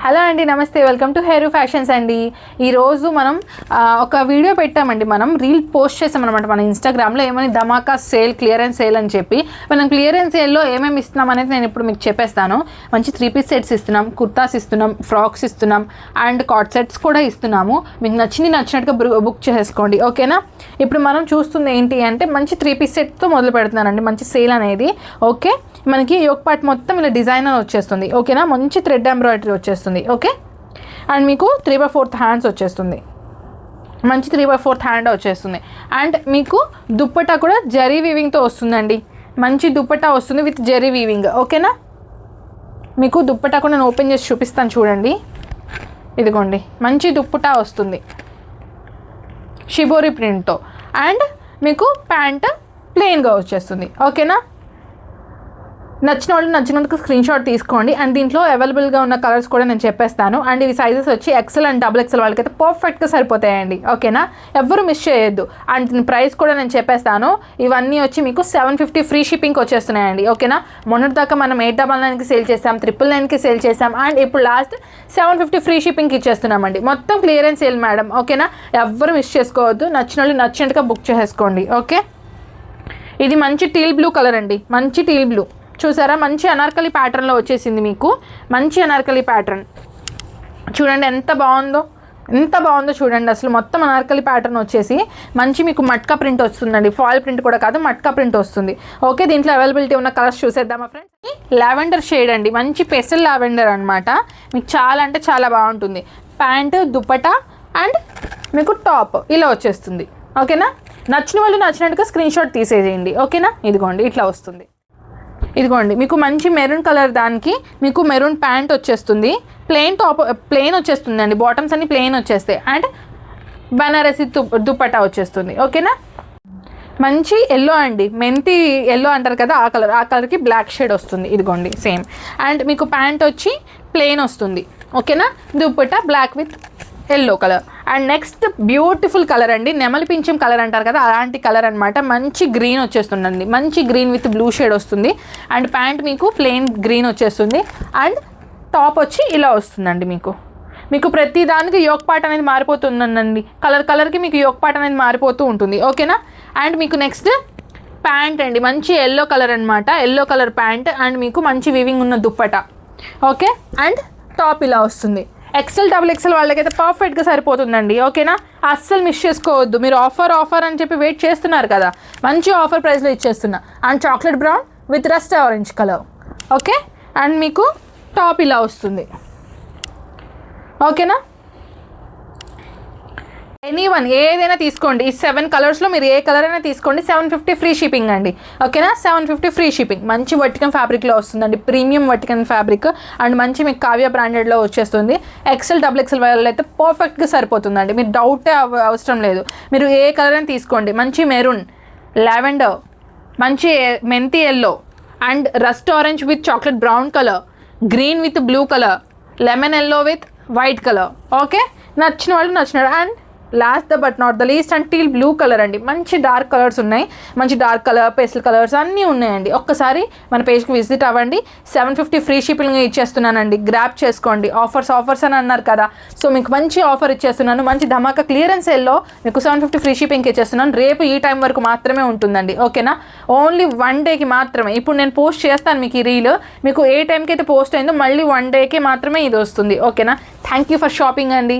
Hello అండి, నమస్తే. Welcome to hair fashions అండి. ఈరోజు మనం ఒక వీడియో పెట్టామండి. మనం రీల్ పోస్ట్ చేసామన్నమాట మన ఇన్స్టాగ్రామ్లో. ఏమని ధమాకా సేల్, క్లియరెన్స్ సేల్ అని చెప్పి. మనం క్లియరెన్స్ సేల్లో ఏమేమి ఇస్తున్నాం అనేది నేను ఇప్పుడు మీకు చెప్పేస్తాను. మంచి 3-piece సెట్స్ ఇస్తున్నాం, కుర్తాస్ ఇస్తున్నాం, ఫ్రాక్స్ ఇస్తున్నాం, అండ్ కార్డ్ సెట్స్ కూడా ఇస్తున్నాము. మీకు నచ్చినట్టుగా బుక్ చేసుకోండి, ఓకేనా. ఇప్పుడు మనం చూస్తుంది ఏంటి అంటే మంచి 3-piece సెట్తో మొదలు పెడుతున్నానండి. మంచి సేల్ అనేది ఓకే. మనకి యోక్ పార్ట్ మొత్తం ఇలా డిజైనర్ వచ్చేస్తుంది, ఓకేనా. మంచి థ్రెడ్ ఎంబ్రాయిడరీ వచ్చేస్తుంది, ఓకే. అండ్ మీకు 3/4 హ్యాండ్స్ వచ్చేస్తుంది, మంచి 3/4 హ్యాండ్ వచ్చేస్తుంది. అండ్ మీకు దుప్పట్టా కూడా జరీ వీవింగ్తో వస్తుందండి. మంచి దుప్పట్టా వస్తుంది విత్ జరీ వీవింగ్, ఓకేనా. మీకు దుప్పట్టా కూడా నేను ఓపెన్ చేసి చూపిస్తాను చూడండి. ఇదిగోండి, మంచి దుప్పట్టా వస్తుంది షిబోరి ప్రింట్తో. అండ్ మీకు ప్యాంట్ ప్లెయిన్గా వచ్చేస్తుంది, ఓకేనా. నచ్చినందుకు స్క్రీన్ షాట్ తీసుకోండి. అండ్ దీంట్లో అవైలబుల్గా ఉన్న కలర్స్ కూడా నేను చెప్పేస్తాను. అండ్ ఇవి సైజెస్ వచ్చి XL అండ్ XXL వాళ్ళకైతే పర్ఫెక్ట్గా సరిపోతాయండి, ఓకేనా. ఎవరు మిస్ చేయొద్దు. అండ్ దీని ప్రైస్ కూడా నేను చెప్పేస్తాను. ఇవన్నీ వచ్చి మీకు 750 ఫ్రీ షిప్పింగ్కి వచ్చేస్తున్నాయండి, ఓకేనా. మొన్నటి దాకా మనం 899కి సేల్ చేసాం, 999కి సేల్ చేసాం. అండ్ ఇప్పుడు లాస్ట్ 750 ఫ్రీ షిప్పింగ్కి ఇచ్చేస్తున్నామండి. మొత్తం క్లియరెన్స్ సేల్ మేడం, ఓకేనా. ఎవరు మిస్ చేసుకోవద్దు. నచ్చినట్టుగా బుక్ చేసుకోండి, ఓకే. ఇది మంచి టీల్ బ్లూ కలర్ అండి, మంచి టీల్ బ్లూ చూసారా. మంచి అనార్కలి ప్యాటర్న్లో వచ్చేసింది మీకు. మంచి అనార్కలి ప్యాటర్న్ చూడండి, ఎంత బాగుందో చూడండి. అసలు మొత్తం అనార్కలి ప్యాటర్న్ వచ్చేసి మంచి మీకు మట్కా ప్రింట్ వస్తుందండి. ఫాయిల్ ప్రింట్ కూడా కాదు, మట్కా ప్రింట్ వస్తుంది, ఓకే. దీంట్లో అవైలబిలిటీ ఉన్న కలర్స్ చూసేద్దామా ఫ్రెండ్స్. లావెండర్ షేడ్ అండి, మంచి పెసల్ లావెండర్ అనమాట. మీకు చాలా అంటే చాలా బాగుంటుంది. ప్యాంట్, దుపట్టా అండ్ మీకు టాప్ ఇలా వచ్చేస్తుంది, ఓకేనా. నచ్చిన వాళ్ళు నచ్చినట్టుగా స్క్రీన్ షాట్ తీసేసేయండి, ఓకేనా. ఇదిగోండి, ఇట్లా వస్తుంది. ఇదిగోండి, మీకు మంచి మెరూన్ కలర్, దానికి మీకు మెరూన్ ప్యాంట్ వచ్చేస్తుంది. ప్లెయిన్ వచ్చేస్తుంది అండి. బాటమ్స్ అన్ని ప్లెయిన్ వచ్చేస్తాయి. అండ్ బనారసి దుపట్టా వచ్చేస్తుంది, ఓకేనా. మంచి ఎల్లో అండి, మెంతి ఎల్లో అంటారు కదా, ఆ కలర్కి బ్లాక్ షేడ్ వస్తుంది. ఇదిగోండి సేమ్. అండ్ మీకు ప్యాంట్ వచ్చి ప్లెయిన్ వస్తుంది, ఓకేనా. Dupatta black with yellow colour. And next beautiful colour అండి, నెమలి పింఛం కలర్ అంటారు కదా, అలాంటి కలర్ అనమాట. మంచి గ్రీన్ వచ్చేస్తుందండి, మంచి గ్రీన్ విత్ బ్లూ షేడ్ వస్తుంది. అండ్ ప్యాంట్ మీకు ప్లెయిన్ గ్రీన్ వచ్చేస్తుంది. అండ్ టాప్ వచ్చి ఇలా వస్తుందండి. మీకు ప్రతి దానికి యోక్ పార్ట్ అనేది మారిపోతుందండి. కలర్కి మీకు యోక్ పార్ట్ అనేది మారిపోతూ ఉంటుంది, ఓకేనా. అండ్ మీకు నెక్స్ట్ ప్యాంట్ అండి, మంచి ఎల్లో కలర్ అనమాట, ఎల్లో కలర్ ప్యాంట్. అండ్ మీకు మంచి వీవింగ్ ఉన్న దుప్పటా, ఓకే. అండ్ టాప్ ఇలా వస్తుంది. XL XXL వాళ్ళకైతే పర్ఫెక్ట్గా సరిపోతుందండి, ఓకేనా. అస్సలు మిస్ చేసుకోవద్దు. మీరు ఆఫర్ అని చెప్పి వెయిట్ చేస్తున్నారు కదా, మంచి ఆఫర్ ప్రైస్లో ఇచ్చేస్తున్నా. And chocolate brown with rust orange colour, okay. And మీకు టాప్ ఇలా వస్తుంది, ఓకేనా. ఎనీవన్ ఏదైనా తీసుకోండి. ఈ 7 కలర్స్లో మీరు ఏ కలర్ అయినా తీసుకోండి. 750 ఫ్రీ షిప్పింగ్ అండి, ఓకేనా. 750 ఫ్రీ షిప్పింగ్. మంచి వర్టికన్ ఫ్యాబ్రిక్లో వస్తుందండి, ప్రీమియం వర్టికన్ ఫ్యాబ్రిక్. అండ్ మంచి మీకు కావ్య బ్రాండెడ్లో వచ్చేస్తుంది. XL XXL వాళ్ళైతే అయితే పర్ఫెక్ట్గా సరిపోతుందండి. మీరు డౌటే అవసరం లేదు. మీరు ఏ కలర్ అయినా తీసుకోండి. మంచి మెరూన్, లావెండర్, మంచి మెంతి yellow, and rust orange with chocolate brown colour, green with blue colour, lemon yellow with white colour, okay. నచ్చిన వాళ్ళు నచ్చినాడు. And last but not the least and teal blue colour అండి. మంచి డార్క్ కలర్స్ ఉన్నాయి, మంచి dark colour, pastel colours అన్నీ ఉన్నాయండి. ఒక్కసారి మన పేజ్కి విజిట్ అవ్వండి. 750 ఫ్రీ షిప్పింగ్ ఇచ్చేస్తున్నానండి. గ్రాప్ చేసుకోండి. ఆఫర్స్ అని అన్నారు కదా, సో మీకు మంచి ఆఫర్ ఇచ్చేస్తున్నాను. మంచి ధమాకా క్లియరెన్స్ సేల్లో మీకు 750 ఫ్రీ షిప్పింగ్కి ఇచ్చేస్తున్నాను. రేపు ఈ టైం వరకు మాత్రమే ఉంటుందండి, ఓకేనా. ఓన్లీ 1 డేకి మాత్రమే. ఇప్పుడు నేను పోస్ట్ చేస్తాను మీకు ఈ రీల్. మీకు ఏ టైంకి అయితే పోస్ట్ అయిందో మళ్ళీ 1 డేకి మాత్రమే ఇది వస్తుంది, ఓకేనా. థ్యాంక్ యూ ఫర్ షాపింగ్ అండి.